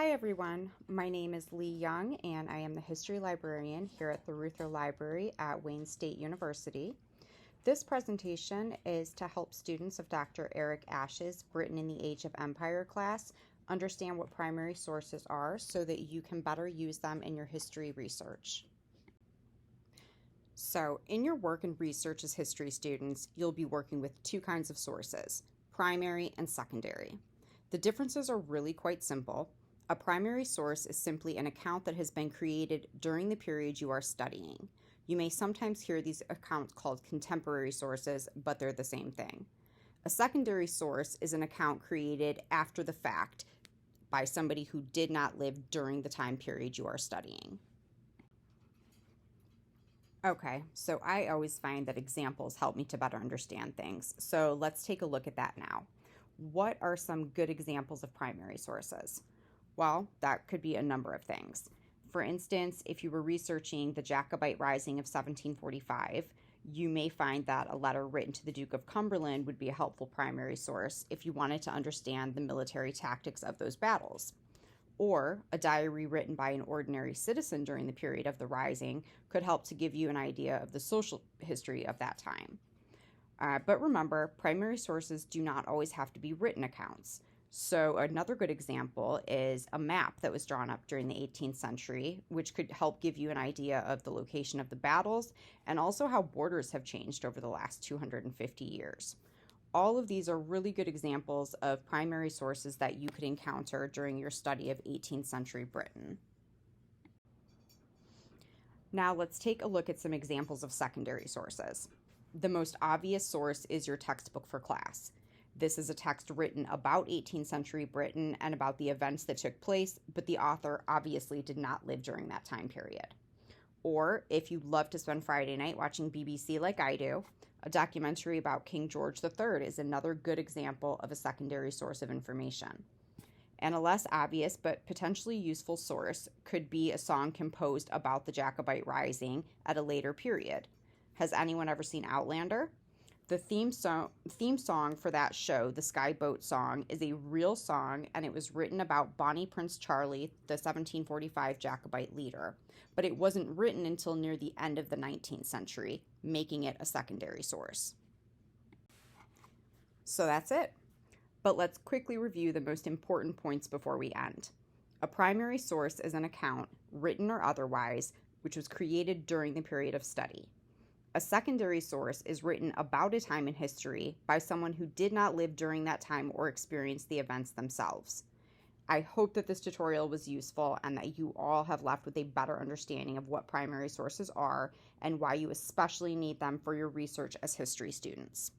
Hi everyone, my name is Lee Young and I am the history librarian here at the Reuther Library at Wayne State University. This presentation is to help students of Dr. Eric Ashe's Britain in the Age of Empire class understand what primary sources are so that you can better use them in your history research. So, in your work and research as history students, you'll be working with two kinds of sources, primary and secondary. The differences are really quite simple. A primary source is simply an account that has been created during the period you are studying. You may sometimes hear these accounts called contemporary sources, but they're the same thing. A secondary source is an account created after the fact by somebody who did not live during the time period you are studying. Okay, so I always find that examples help me to better understand things. So let's take a look at that now. What are some good examples of primary sources? Well, that could be a number of things. For instance, if you were researching the Jacobite Rising of 1745, you may find that a letter written to the Duke of Cumberland would be a helpful primary source if you wanted to understand the military tactics of those battles. Or a diary written by an ordinary citizen during the period of the Rising could help to give you an idea of the social history of that time. But remember, primary sources do not always have to be written accounts. So another good example is a map that was drawn up during the 18th century, which could help give you an idea of the location of the battles and also how borders have changed over the last 250 years. All of these are really good examples of primary sources that you could encounter during your study of 18th century Britain. Now let's take a look at some examples of secondary sources. The most obvious source is your textbook for class. This is a text written about 18th century Britain and about the events that took place, but the author obviously did not live during that time period. Or if you love to spend Friday night watching BBC like I do, a documentary about King George III is another good example of a secondary source of information. And a less obvious but potentially useful source could be a song composed about the Jacobite Rising at a later period. Has anyone ever seen Outlander? The theme song for that show, the Skyboat Song, is a real song, and it was written about Bonnie Prince Charlie, the 1745 Jacobite leader. But it wasn't written until near the end of the 19th century, making it a secondary source. So that's it. But let's quickly review the most important points before we end. A primary source is an account, written or otherwise, which was created during the period of study. A secondary source is written about a time in history by someone who did not live during that time or experience the events themselves. I hope that this tutorial was useful and that you all have left with a better understanding of what primary sources are and why you especially need them for your research as history students.